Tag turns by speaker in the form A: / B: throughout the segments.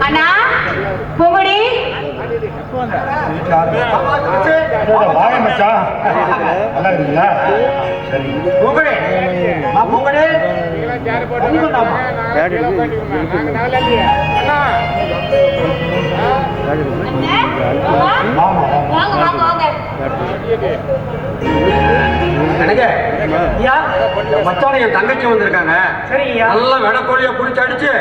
A: அண்ணா பூங்குடி
B: வாங்க மச்சான், நல்லா இருக்கீங்களா? சரி பூங்குடி, பூங்குடி மச்சான என் தங்கச்சி வந்திருக்காங்க. நல்லா வெடக்கோழிய புடிச்சு அடிச்சு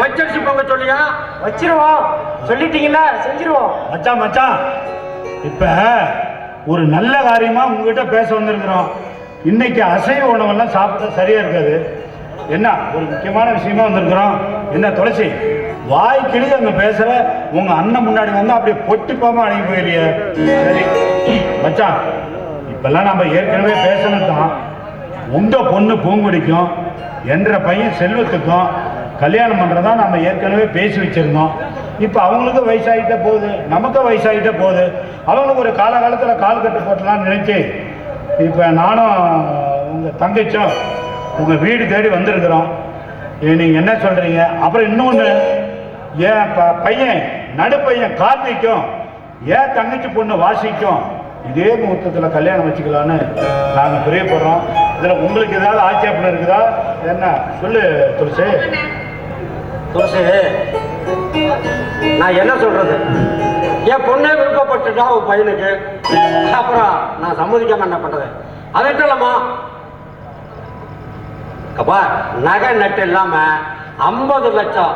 B: வச்சரிச்சு போங்க சொல்லியா?
C: வச்சிருவோம், சொல்லிட்டீங்களா? செஞ்சிருவோம்.
B: மச்சான் மச்சான், இப்ப ஒரு நல்ல காரியமா உங்ககிட்ட பேச வந்திருக்கிறோம். இன்னைக்கு அசைவ உணவெல்லாம் சாப்பிட்டா சரியா இருக்காது. என்ன ஒரு முக்கியமான விஷயமா வந்திருக்கிறோம். என்ன துளசி, வாய்க்கிளி அங்க பேசுற உங்க அண்ணன் முன்னாடி வந்து அப்படியே பொட்டிப்பாம அணுகி போயிறிய. சரி மச்சான், இப்பெல்லாம் நம்ம ஏற்கனவே பேசணும் தான். உங்க பொண்ணு பூங்குடிக்கும் என்ற பையன் செல்வத்துக்கும் கல்யாணம் பண்றதா நம்ம ஏற்கனவே பேசி வச்சிருந்தோம். இப்ப அவங்களுக்கு வயசாகிட்ட போகுது, நமக்கும் வயசாகிட்ட போகுது. அவங்களுக்கு ஒரு காலகாலத்தில் கால் கட்டு போட்டலாம்னு நினைச்சு இப்ப நானும் உங்க தங்கச்சும் உங்க வீடு தேடி வந்திருக்கிறோம். நீங்க என்ன சொல்றீங்க? அப்புறம் இன்னொன்னு, ஏன் பையன் நடுப்பையன் கார்த்திக்கும் ஏன் தங்கச்சி பொண்ணு வாசிக்கும் இதே முகூர்த்தத்தில் கல்யாணம் வச்சுக்கலான்னு நாங்கள் பிரியப்படுறோம். இதில் உங்களுக்கு ஏதாவது ஆட்சேபனை இருக்குதா? என்ன சொல்லு துளசி.
C: துளசி, நான் என்ன சொல்றது? என் பொண்ணே விருப்பப்பட்டுட்டா உன் பையனுக்கு, அப்புறம் நான் சம்மதிக்காம என்ன பண்றது? அதட்டலமா அப்பா, நகை நட்டு இல்லாம 50 லட்சம்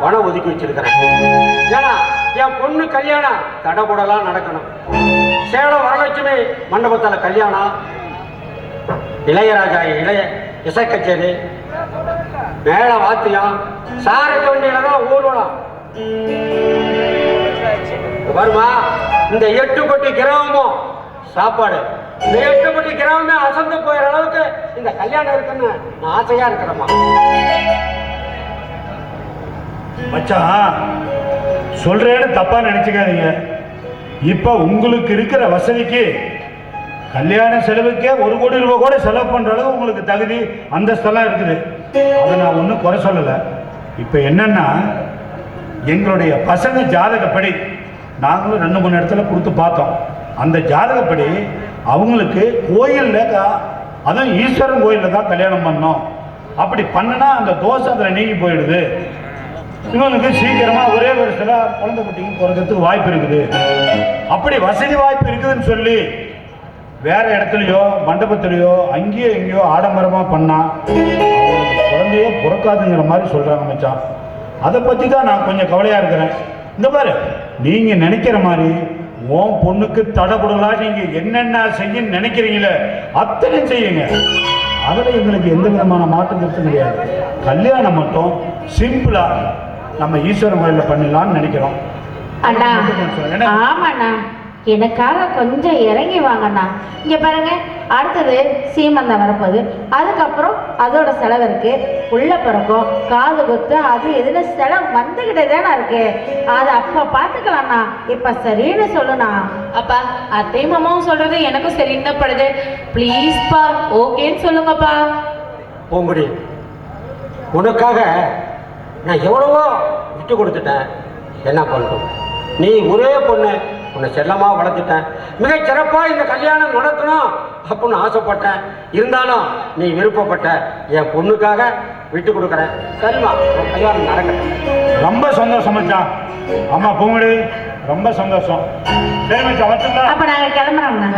C: பணம் ஒதுக்கி வச்சிருக்கிறேன். ஏன்னா என் பொண்ணு கல்யாணம் தடபுடலாம் நடக்கணும். சேலம் வரலட்சுமி மண்டபத்தில் கல்யாணம், இளையராஜா இசை கச்சேரி, மேல வாத்தியம், சாரட்டு வண்டியில தான் ஊர்வலம். வருமா இந்த 8 கோடி கிராமமும் சாப்பாடு, இந்த 8 கோடி கிராமமே அசந்து போயிற அளவுக்கு இந்த கல்யாணம் இருக்குன்னு நான் ஆசையா இருக்கிறேம்மா.
B: மச்சான் சொல்றேன்னு தப்பா நினைச்சுக்காதீங்க. இப்ப உங்களுக்கு இருக்கிற வசதிக்கு கல்யாண செலவுக்கே 1 கோடி ரூபாய் கூட செலவு பண்ற அளவு உங்களுக்கு தகுதி அந்தஸ்தெல்லாம் இருக்குது. அதை நான் ஒன்றும் குறை சொல்லலை. இப்ப என்னன்னா, எங்களுடைய பசங்க ஜாதகப்படி நாங்களும் 2-3 இடத்துல கொடுத்து பார்த்தோம். அந்த ஜாதகப்படி அவங்களுக்கு கோயிலில், அதுவும் ஈஸ்வரன் கோயிலில் தான் கல்யாணம் பண்ணோம். அப்படி பண்ணனா அந்த தோசை அதில் நீங்கி போயிடுது. இவங்களுக்கு சீக்கிரமா ஒரே வருஷத்துல குழந்தை குட்டிக்கு பிறக்கிறதுக்கு வாய்ப்பு இருக்குது. அப்படி வசதி வாய்ப்பு இருக்குதுன்னு சொல்லி வேற இடத்துலையோ மண்டபத்திலையோ அங்கேயோ எங்கேயோ ஆடம்பரமா பண்ணா குழந்தையோ பிறக்காதுங்கிற மாதிரி சொல்றாங்க மச்சான். அதை பத்தி தான் நான் கொஞ்சம் கவலையா இருக்கிறேன். இந்த மாதிரி நீங்க நினைக்கிற மாதிரி உன் பொண்ணுக்கு தடபுடலா நீங்க என்னென்ன செய்ய நினைக்கிறீங்களே அத்தனையும் செய்யுங்க. அதில் எங்களுக்கு எந்த விதமான மாற்றம் கருத்து கிடையாது. கல்யாணம் மட்டும் சிம்பிளா நம்ம ஈஸ்வரன் கோயிலில் பண்ணிடலாம்னு நினைக்கிறோம்.
A: அண்ணா, ஆமாண்ணா, எனக்காக கொஞ்சம் இறங்கி வாங்கண்ணா. இங்க பாருங்க, அடுத்தது சீமந்தம் வரப்போகுது. அதுக்கப்புறம் அதோட செலவு இருக்கு, உள்ள பிறக்கும், காது குத்து, அது எதுல செலவு வந்துகிட்டே தானே இருக்கு. அது அப்ப பாத்துக்கலாம்ண்ணா. இப்ப சரின்னு சொல்லுண்ணா.
D: அப்பா, அத்தை மாமாவும் சொல்றது எனக்கும் சரின்னு படுது. ப்ளீஸ்ப்பா ஓகேன்னு சொல்லுங்கப்பா.
C: பூங்குடி, உனக்காக நான் எவ்வளவோ விட்டு கொடுத்துட்டேன். என்ன பண்ணட்டும்? நீ ஒரே பொண்ணு, உன்னை செல்லமாக வளர்த்துட்டேன். மிக சிறப்பாக இந்த கல்யாணம் நடக்கணும் அப்படின்னு ஆசைப்பட்டேன். இருந்தாலும் நீ விருப்பப்பட்ட என் பொண்ணுக்காக விட்டு கொடுக்குறேன். சரிம்மா, கல்யாணம் நடக்கட்டும்.
B: ரொம்ப சந்தோஷம் மச்சான். ஆமா பூங்குடி, ரொம்ப சந்தோஷம். சரி மச்சான், வச்சுங்களா?
A: அப்ப நாங்க கிளம்புறோம்ண்ணா.